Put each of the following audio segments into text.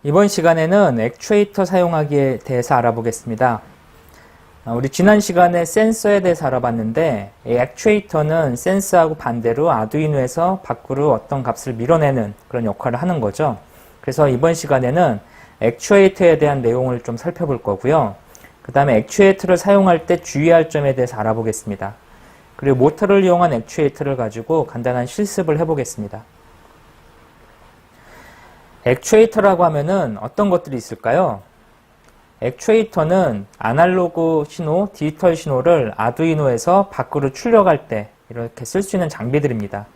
이번 시간에는 액추에이터 사용하기에 대해서 알아보겠습니다. 우리 지난 시간에 센서에 대해서 알아봤는데 이 액추에이터는 센서하고 반대로 아두이노에서 밖으로 어떤 값을 밀어내는 그런 역할을 하는 거죠. 그래서 이번 시간에는 액추에이터에 대한 내용을 좀 살펴볼 거고요. 그 다음에 액추에이터를 사용할 때 주의할 점에 대해서 알아보겠습니다. 그리고 모터를 이용한 액추에이터를 가지고 간단한 실습을 해보겠습니다. 액추에이터라고 하면은 어떤 것들이 있을까요? 액추에이터는 아날로그 신호, 디지털 신호를 아두이노에서 밖으로 출력할 때 이렇게 쓸 수 있는 장비들입니다.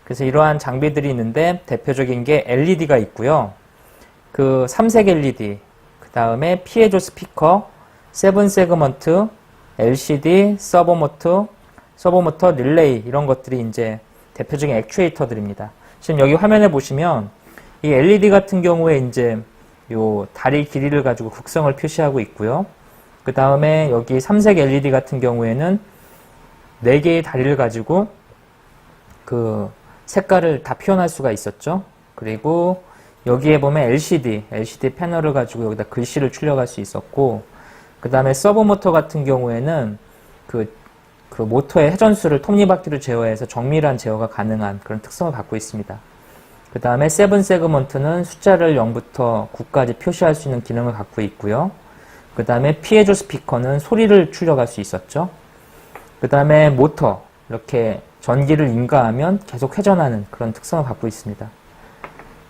그래서 이러한 장비들이 있는데 대표적인 게 LED가 있고요. 그 삼색 LED, 그 다음에 피에조 스피커, 세븐 세그먼트, LCD, 서버모터, 릴레이 이런 것들이 이제 대표적인 액추에이터들입니다. 지금 여기 화면에 보시면 이 LED 같은 경우에 이제 요 다리 길이를 가지고 극성을 표시하고 있고요. 그 다음에 여기 삼색 LED 같은 경우에는 4개의 다리를 가지고 그 색깔을 다 표현할 수가 있었죠. 그리고 여기에 보면 LCD 패널을 가지고 여기다 글씨를 출력할 수 있었고, 그 다음에 서버모터 같은 경우에는 그 모터의 회전수를 톱니바퀴로 제어해서 정밀한 제어가 가능한 그런 특성을 갖고 있습니다. 그 다음에 세븐 세그먼트는 숫자를 0부터 9까지 표시할 수 있는 기능을 갖고 있고요. 그 다음에 피에조 스피커는 소리를 출력할 수 있었죠. 그 다음에 모터, 이렇게 전기를 인가하면 계속 회전하는 그런 특성을 갖고 있습니다.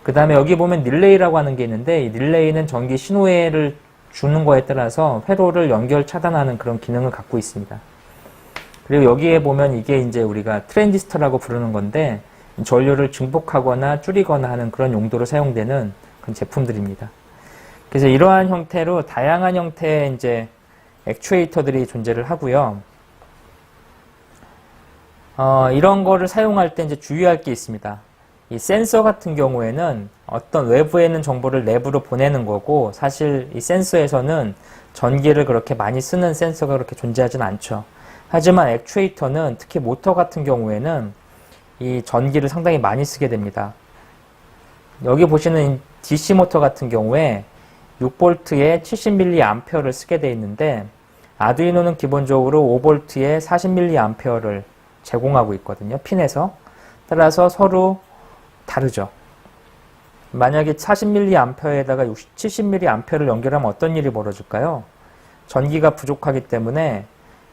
그 다음에 여기 보면 릴레이라고 하는 게 있는데, 이 릴레이는 전기 신호회를 주는 거에 따라서 회로를 연결 차단하는 그런 기능을 갖고 있습니다. 그리고 여기에 보면 이게 이제 우리가 트랜지스터라고 부르는 건데, 전류를 증폭하거나 줄이거나 하는 그런 용도로 사용되는 그런 제품들입니다. 그래서 이러한 형태로 다양한 형태의 이제 액추에이터들이 존재를 하고요. 이런 거를 사용할 때 이제 주의할 게 있습니다. 이 센서 같은 경우에는 어떤 외부에 있는 정보를 내부로 보내는 거고, 사실 이 센서에서는 전기를 그렇게 많이 쓰는 센서가 그렇게 존재하진 않죠. 하지만 액추에이터는 특히 모터 같은 경우에는 이 전기를 상당히 많이 쓰게 됩니다. 여기 보시는 DC 모터 같은 경우에 6V에 70mA를 쓰게 되어 있는데, 아두이노는 기본적으로 5V에 40mA를 제공하고 있거든요. 핀에서. 따라서 서로 다르죠. 만약에 40mA에다가 70mA를 연결하면 어떤 일이 벌어질까요? 전기가 부족하기 때문에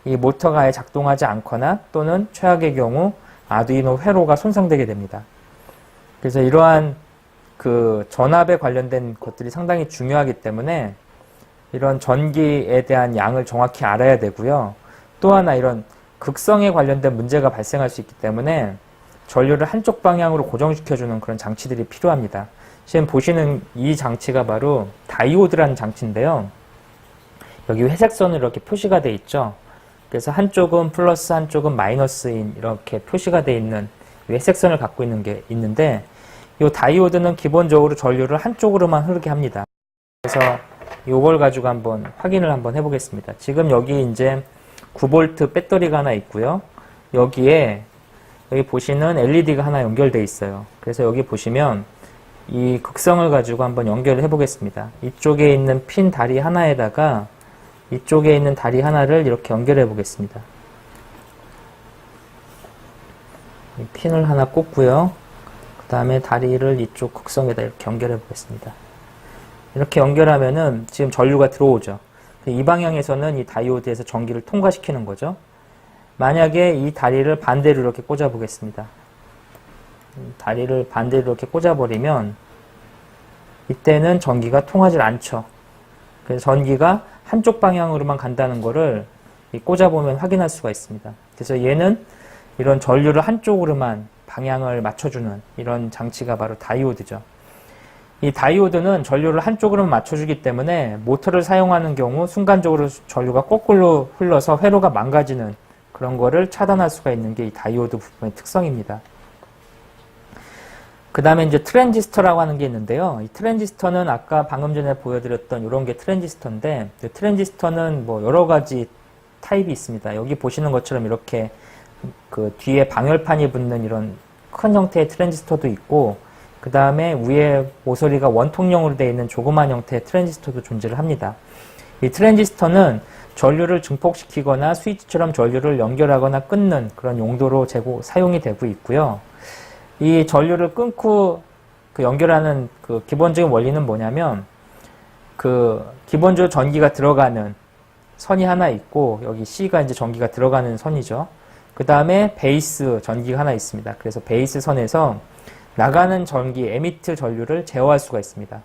이 모터가 아예 작동하지 않거나 또는 최악의 경우 아두이노 회로가 손상되게 됩니다. 그래서 이러한 그 전압에 관련된 것들이 상당히 중요하기 때문에 이런 전기에 대한 양을 정확히 알아야 되고요. 또 하나 이런 극성에 관련된 문제가 발생할 수 있기 때문에 전류를 한쪽 방향으로 고정시켜주는 그런 장치들이 필요합니다. 지금 보시는 이 장치가 바로 다이오드라는 장치인데요. 여기 회색 선으로 이렇게 표시가 되어 있죠. 그래서 한쪽은 플러스 한쪽은 마이너스인 이렇게 표시가 되어 있는 회색선을 갖고 있는 게 있는데, 이 다이오드는 기본적으로 전류를 한쪽으로만 흐르게 합니다. 그래서 이걸 가지고 한번 확인을 한번 해보겠습니다. 지금 여기 이제 9V 배터리가 하나 있고요. 여기 보시는 LED가 하나 연결되어 있어요. 그래서 여기 보시면 이 극성을 가지고 한번 연결을 해보겠습니다. 이쪽에 있는 핀 다리 하나에다가 이쪽에 있는 다리 하나를 이렇게 연결해 보겠습니다. 이 핀을 하나 꽂고요. 그 다음에 다리를 이쪽 극성에다 이렇게 연결해 보겠습니다. 이렇게 연결하면은 지금 전류가 들어오죠. 이 방향에서는 이 다이오드에서 전기를 통과시키는 거죠. 만약에 이 다리를 반대로 이렇게 꽂아 보겠습니다. 다리를 반대로 이렇게 꽂아 버리면 이때는 전기가 통하지 않죠. 그래서 전기가 한쪽 방향으로만 간다는 거를 꽂아보면 확인할 수가 있습니다. 그래서 얘는 이런 전류를 한쪽으로만 방향을 맞춰주는 이런 장치가 바로 다이오드죠. 이 다이오드는 전류를 한쪽으로만 맞춰주기 때문에 모터를 사용하는 경우 순간적으로 전류가 거꾸로 흘러서 회로가 망가지는 그런 거를 차단할 수가 있는 게 이 다이오드 부품의 특성입니다. 그 다음에 이제 트랜지스터라고 하는 게 있는데요. 이 트랜지스터는 아까 방금 전에 보여드렸던 이런 게 트랜지스터인데, 트랜지스터는 뭐 여러 가지 타입이 있습니다. 여기 보시는 것처럼 이렇게 그 뒤에 방열판이 붙는 이런 큰 형태의 트랜지스터도 있고, 그 다음에 위에 모서리가 원통형으로 되어 있는 조그만 형태의 트랜지스터도 존재를 합니다. 이 트랜지스터는 전류를 증폭시키거나 스위치처럼 전류를 연결하거나 끊는 그런 용도로 사용이 되고 있고요. 이 전류를 끊고 연결하는 그 기본적인 원리는 뭐냐면, 기본적으로 전기가 들어가는 선이 하나 있고, 여기 C가 이제 전기가 들어가는 선이죠. 그 다음에 베이스 전기가 하나 있습니다. 그래서 베이스 선에서 나가는 전기, 에미트 전류를 제어할 수가 있습니다.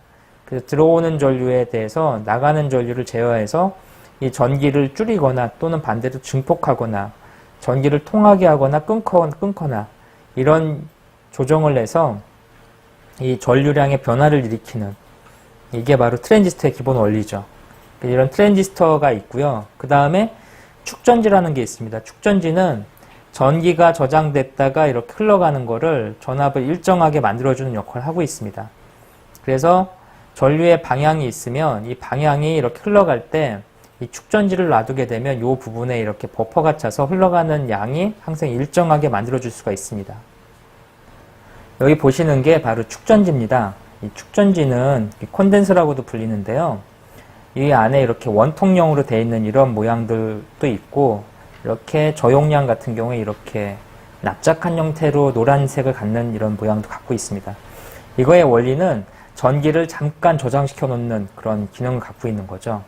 그래서 들어오는 전류에 대해서 나가는 전류를 제어해서 이 전기를 줄이거나 또는 반대로 증폭하거나 전기를 통하게 하거나 끊거나 이런 조정을 해서 이 전류량의 변화를 일으키는, 이게 바로 트랜지스터의 기본 원리죠. 이런 트랜지스터가 있고요. 그 다음에 축전지라는 게 있습니다. 축전지는 전기가 저장됐다가 이렇게 흘러가는 거를 전압을 일정하게 만들어주는 역할을 하고 있습니다. 그래서 전류의 방향이 있으면 이 방향이 이렇게 흘러갈 때 이 축전지를 놔두게 되면 이 부분에 이렇게 버퍼가 차서 흘러가는 양이 항상 일정하게 만들어줄 수가 있습니다. 여기 보시는 게 바로 축전지입니다. 이 축전지는 콘덴서라고도 불리는데요. 이 안에 이렇게 원통형으로 되어 있는 이런 모양들도 있고, 이렇게 저용량 같은 경우에 이렇게 납작한 형태로 노란색을 갖는 이런 모양도 갖고 있습니다. 이거의 원리는 전기를 잠깐 저장시켜 놓는 그런 기능을 갖고 있는 거죠.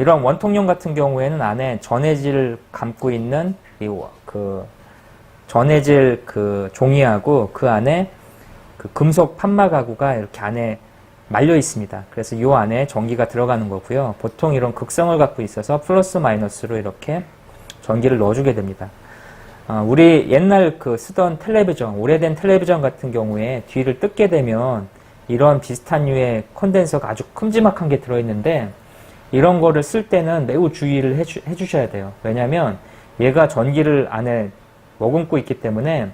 이런 원통형 같은 경우에는 안에 전해질을 감고 있는 전해질 종이하고 그 안에 금속 판마 가구가 이렇게 안에 말려 있습니다. 그래서 이 안에 전기가 들어가는 거고요. 보통 이런 극성을 갖고 있어서 플러스 마이너스로 이렇게 전기를 넣어주게 됩니다. 우리 옛날 쓰던 텔레비전, 오래된 텔레비전 같은 경우에 뒤를 뜯게 되면 이런 비슷한 류의 콘덴서가 아주 큼지막한 게 들어있는데, 이런 거를 쓸 때는 매우 주의를 해주셔야 돼요. 왜냐하면 얘가 전기를 안에 머금고 있기 때문에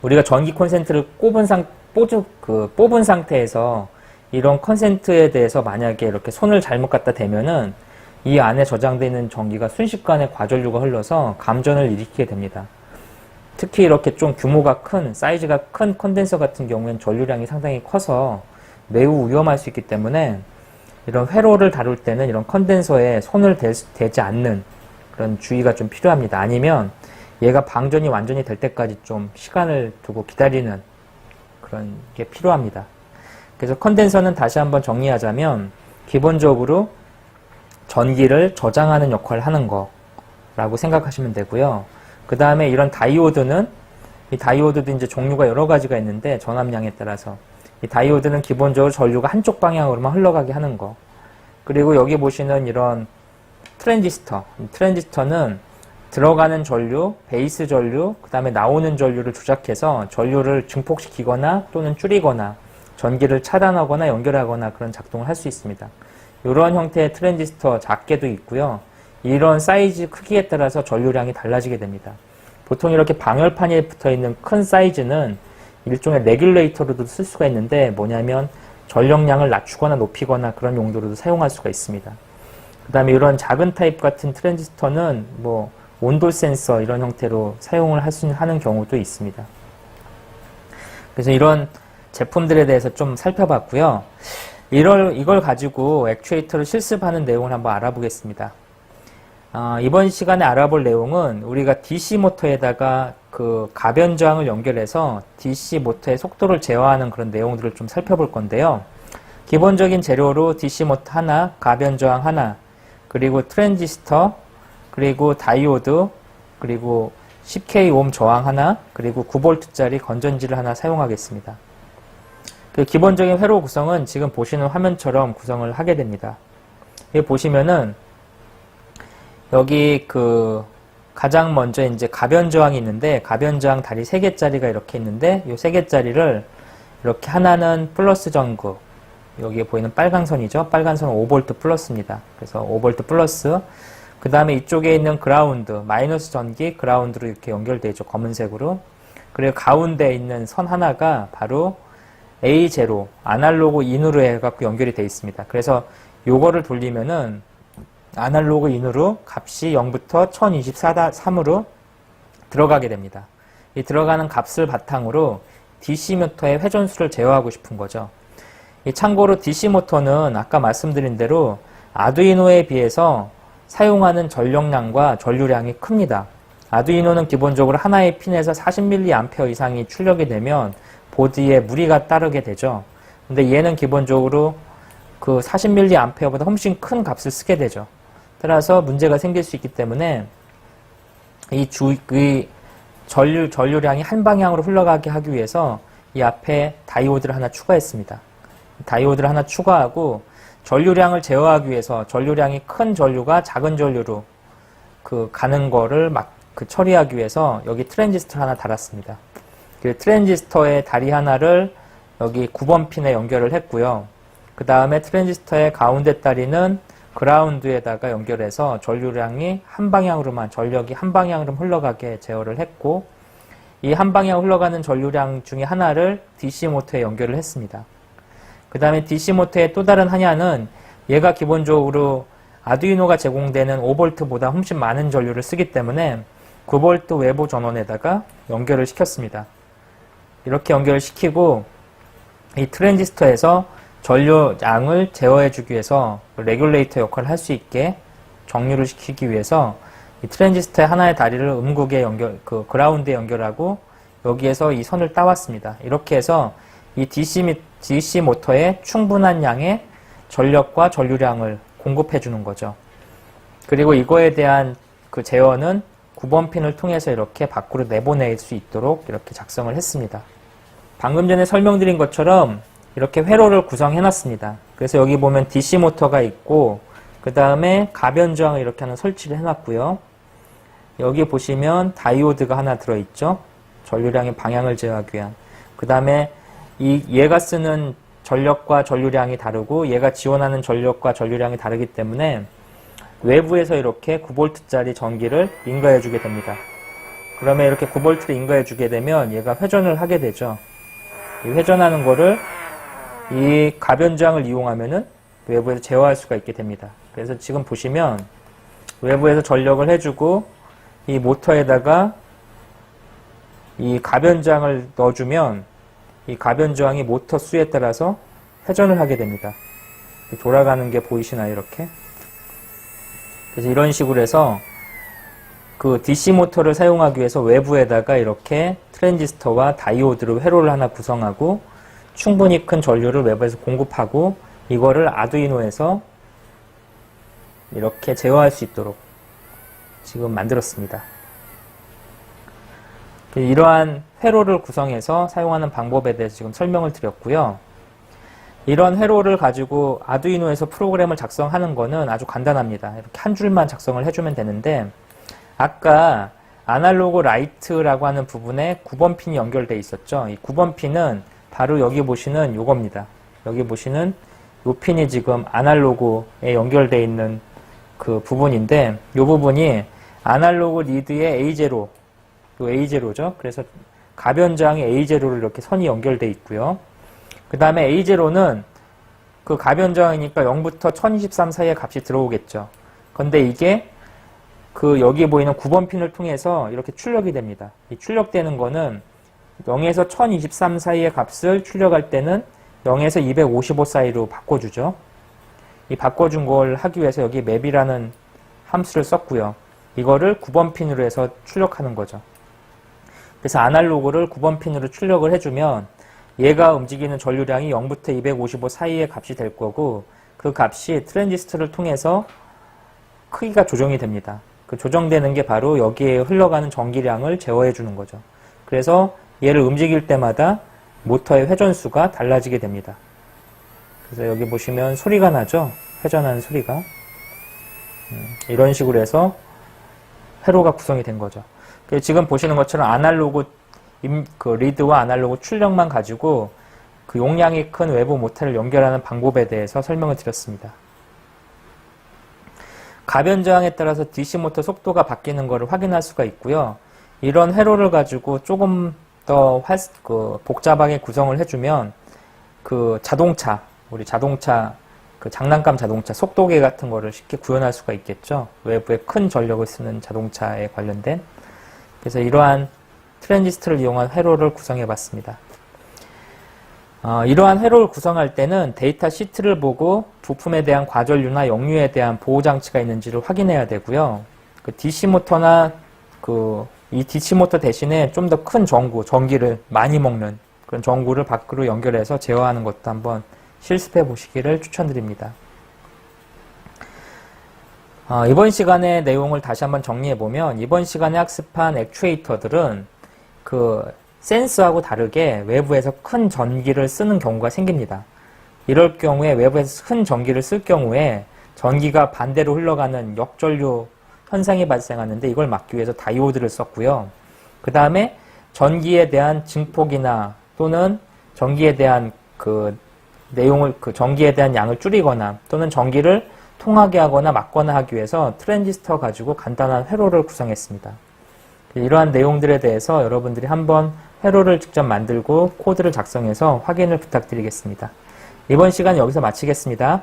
우리가 전기 콘센트를 뽑은 상태에서 이런 콘센트에 대해서 만약에 이렇게 손을 잘못 갖다 대면은 이 안에 저장되어 있는 전기가 순식간에 과전류가 흘러서 감전을 일으키게 됩니다. 특히 이렇게 좀 규모가 큰, 사이즈가 큰 콘덴서 같은 경우에는 전류량이 상당히 커서 매우 위험할 수 있기 때문에 이런 회로를 다룰 때는 이런 컨덴서에 손을 대지 않는 그런 주의가 좀 필요합니다. 아니면 얘가 방전이 완전히 될 때까지 좀 시간을 두고 기다리는 그런 게 필요합니다. 그래서 컨덴서는 다시 한번 정리하자면 기본적으로 전기를 저장하는 역할을 하는 거라고 생각하시면 되고요. 그 다음에 이런 다이오드는, 이 다이오드도 이제 종류가 여러 가지가 있는데 전압량에 따라서 이 다이오드는 기본적으로 전류가 한쪽 방향으로만 흘러가게 하는 거. 그리고 여기 보시는 이런 트랜지스터는 들어가는 전류, 베이스 전류, 그 다음에 나오는 전류를 조작해서 전류를 증폭시키거나 또는 줄이거나 전기를 차단하거나 연결하거나 그런 작동을 할 수 있습니다. 이런 형태의 트랜지스터 작게도 있고요. 이런 사이즈 크기에 따라서 전류량이 달라지게 됩니다. 보통 이렇게 방열판에 붙어 있는 큰 사이즈는 일종의 레귤레이터로도 쓸 수가 있는데, 뭐냐면 전력량을 낮추거나 높이거나 그런 용도로도 사용할 수가 있습니다. 그 다음에 이런 작은 타입 같은 트랜지스터는 온도 센서 이런 형태로 사용을 하는 경우도 있습니다. 그래서 이런 제품들에 대해서 좀 살펴봤고요. 이걸 가지고 액추에이터를 실습하는 내용을 한번 알아보겠습니다. 이번 시간에 알아볼 내용은 우리가 DC 모터에다가 가변 저항을 연결해서 DC 모터의 속도를 제어하는 그런 내용들을 좀 살펴볼 건데요. 기본적인 재료로 DC 모터 하나, 가변 저항 하나, 그리고 트랜지스터, 그리고 다이오드, 그리고 10K 옴 저항 하나, 그리고 9V짜리 건전지를 하나 사용하겠습니다. 기본적인 회로 구성은 지금 보시는 화면처럼 구성을 하게 됩니다. 여기 보시면은 여기 가장 먼저 이제 가변 저항이 있는데, 가변 저항 다리 3개짜리가 이렇게 있는데, 이 3개짜리를 이렇게 하나는 플러스 전구, 여기에 보이는 빨간 선이죠. 빨간 선은 5V 플러스입니다. 그래서 5V 플러스, 그 다음에 이쪽에 있는 그라운드, 마이너스 전기 그라운드로 이렇게 연결되어 있죠. 검은색으로. 그리고 가운데 있는 선 하나가 바로 A0, 아날로그 인으로 해갖고 연결이 되어 있습니다. 그래서 요거를 돌리면은 아날로그 인으로 값이 0부터 1024-3으로 들어가게 됩니다. 이 들어가는 값을 바탕으로 DC 모터의 회전수를 제어하고 싶은 거죠. 참고로 DC 모터는 아까 말씀드린 대로 아두이노에 비해서 사용하는 전력량과 전류량이 큽니다. 아두이노는 기본적으로 하나의 핀에서 40mA 이상이 출력이 되면 보드에 무리가 따르게 되죠. 근데 얘는 기본적으로 그 40mA보다 훨씬 큰 값을 쓰게 되죠. 따라서 문제가 생길 수 있기 때문에 이 전류량이 한 방향으로 흘러가게 하기 위해서 이 앞에 다이오드를 하나 추가했습니다. 다이오드를 하나 추가하고 전류량을 제어하기 위해서 전류량이 큰 전류가 작은 전류로 가는 거를 처리하기 위해서 여기 트랜지스터 하나 달았습니다. 그 트랜지스터의 다리 하나를 여기 9번 핀에 연결을 했고요. 그 다음에 트랜지스터의 가운데 다리는 그라운드에다가 연결해서 전류량이 한 방향으로만, 전력이 한 방향으로 흘러가게 제어를 했고, 이 한 방향 흘러가는 전류량 중에 하나를 DC 모터에 연결을 했습니다. 그 다음에 DC 모터의 또 다른 하나는 얘가 기본적으로 아두이노가 제공되는 5V보다 훨씬 많은 전류를 쓰기 때문에 9V 외부 전원에다가 연결을 시켰습니다. 이렇게 연결을 시키고 이 트랜지스터에서 전류량을 제어해주기 위해서 레귤레이터 역할을 할 수 있게 정류를 시키기 위해서 이 트랜지스터의 하나의 다리를 음극에 그라운드에 연결하고 여기에서 이 선을 따왔습니다. 이렇게 해서 이 DC 모터에 충분한 양의 전력과 전류량을 공급해주는 거죠. 그리고 이거에 대한 그 제어는 9번 핀을 통해서 이렇게 밖으로 내보낼 수 있도록 이렇게 작성을 했습니다. 방금 전에 설명드린 것처럼 이렇게 회로를 구성해 놨습니다. 그래서 여기 보면 DC 모터가 있고 그 다음에 가변저항을 이렇게 하나 설치를 해 놨고요. 여기 보시면 다이오드가 하나 들어있죠. 전류량의 방향을 제어하기 위한. 그 다음에 얘가 쓰는 전력과 전류량이 다르고 얘가 지원하는 전력과 전류량이 다르기 때문에 외부에서 이렇게 9V짜리 전기를 인가해 주게 됩니다. 그러면 이렇게 9V를 인가해 주게 되면 얘가 회전을 하게 되죠. 이 회전하는 거를 이 가변저항을 이용하면은 외부에서 제어할 수가 있게 됩니다. 그래서 지금 보시면 외부에서 전력을 해주고 이 모터에다가 이 가변저항을 넣어주면 이 가변저항이 모터 수에 따라서 회전을 하게 됩니다. 돌아가는 게 보이시나요? 이렇게. 그래서 이런 식으로 해서 그 DC 모터를 사용하기 위해서 외부에다가 이렇게 트랜지스터와 다이오드로 회로를 하나 구성하고 충분히 큰 전류를 외부에서 공급하고 이거를 아두이노에서 이렇게 제어할 수 있도록 지금 만들었습니다. 이러한 회로를 구성해서 사용하는 방법에 대해서 지금 설명을 드렸고요. 이런 회로를 가지고 아두이노에서 프로그램을 작성하는 거는 아주 간단합니다. 이렇게 한 줄만 작성을 해주면 되는데 아까 아날로그 라이트라고 하는 부분에 9번 핀이 연결되어 있었죠. 이 9번 핀은 바로 여기 보시는 요겁니다. 여기 보시는 요 핀이 지금 아날로그에 연결되어 있는 그 부분인데 요 부분이 아날로그 리드의 A0, 요 A0죠. 그래서 가변저항의 A0를 이렇게 선이 연결되어 있고요. 그 다음에 A0는 그 가변저항이니까 0부터 1023 사이의 값이 들어오겠죠. 근데 이게 그 여기 보이는 9번 핀을 통해서 이렇게 출력이 됩니다. 이 출력되는 거는 0에서 1023 사이의 값을 출력할 때는 0에서 255 사이로 바꿔주죠. 이 바꿔준 걸 하기 위해서 여기 맵이라는 함수를 썼고요. 이거를 9번 핀으로 해서 출력하는 거죠. 그래서 아날로그를 9번 핀으로 출력을 해주면 얘가 움직이는 전류량이 0부터 255 사이의 값이 될 거고 그 값이 트랜지스터를 통해서 크기가 조정이 됩니다. 그 조정되는 게 바로 여기에 흘러가는 전기량을 제어해 주는 거죠. 그래서 얘를 움직일 때마다 모터의 회전수가 달라지게 됩니다. 그래서 여기 보시면 소리가 나죠? 회전하는 소리가. 이런 식으로 해서 회로가 구성이 된 거죠. 지금 보시는 것처럼 아날로그 그 리드와 아날로그 출력만 가지고 그 용량이 큰 외부 모터를 연결하는 방법에 대해서 설명을 드렸습니다. 가변저항에 따라서 DC 모터 속도가 바뀌는 것을 확인할 수가 있고요. 이런 회로를 가지고 조금 더 복잡하게 구성을 해주면 그 자동차, 우리 자동차, 그 장난감 자동차, 속도계 같은 거를 쉽게 구현할 수가 있겠죠. 외부에 큰 전력을 쓰는 자동차에 관련된. 그래서 이러한 트랜지스터를 이용한 회로를 구성해 봤습니다. 이러한 회로를 구성할 때는 데이터 시트를 보고 부품에 대한 과전류나 역류에 대한 보호장치가 있는지를 확인해야 되고요. 그 DC 모터나 이 DC 모터 대신에 좀 더 큰 전기를 많이 먹는 그런 전구를 밖으로 연결해서 제어하는 것도 한번 실습해 보시기를 추천드립니다. 이번 시간의 내용을 다시 한번 정리해 보면 이번 시간에 학습한 액추에이터들은 센서하고 다르게 외부에서 큰 전기를 쓰는 경우가 생깁니다. 이럴 경우에 외부에서 큰 전기를 쓸 경우에 전기가 반대로 흘러가는 역전류 현상이 발생하는데 이걸 막기 위해서 다이오드를 썼고요. 그 다음에 전기에 대한 증폭이나 또는 전기에 대한 전기에 대한 양을 줄이거나 또는 전기를 통하게 하거나 막거나 하기 위해서 트랜지스터 가지고 간단한 회로를 구성했습니다. 이러한 내용들에 대해서 여러분들이 한번 회로를 직접 만들고 코드를 작성해서 확인을 부탁드리겠습니다. 이번 시간 여기서 마치겠습니다.